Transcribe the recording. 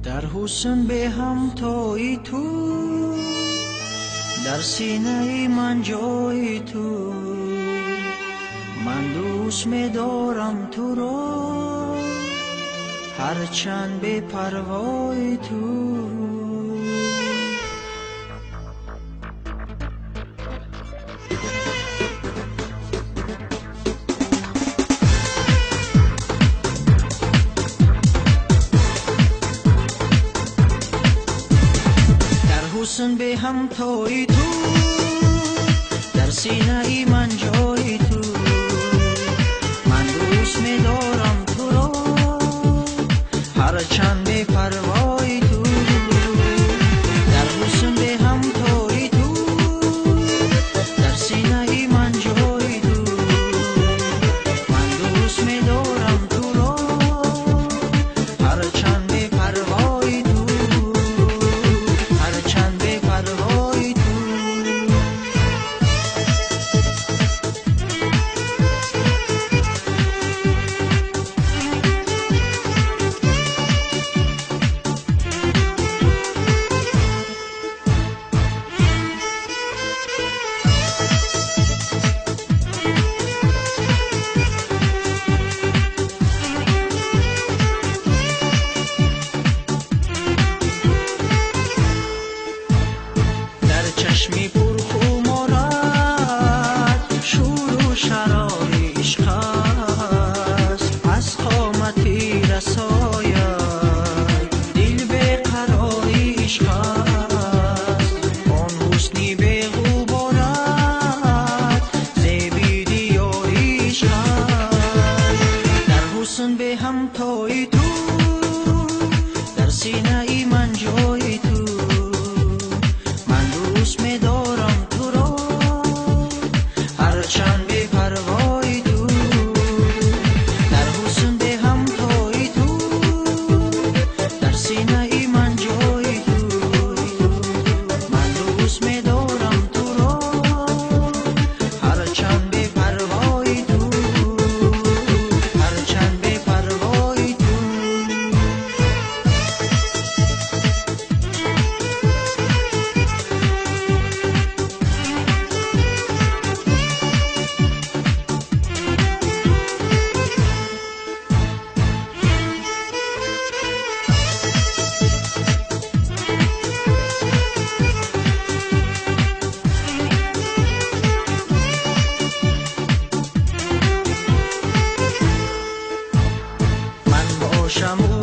در حسن به همتای تو، در سینه من جای تو، من دوست می‌دارم تو را هرچند به پروای تو. حسن به همتای تو، در سینه من جای تو، من دوست می‌دارم تو را هرچند به پروای تو. در حسن به همتای تو، در سینه من جای تو، من دوست می‌دارم تو را هرچند به پروای تو. چشمی پرخون آرد شور و شرار عشق است، از قامتی رساید دل به قرار عشق است. آن حسنی به غبارت زیبی دیار عشق است. در حسن به همتای تو، در سینه من جای تو، دوست می‌دارم تو را هرچند به پروای تو. در حسن به همتای تو، در سینه من جای تو، من دوست می‌دارم تو را هرچند به پروای تو، هرچند به پروای تو. شمو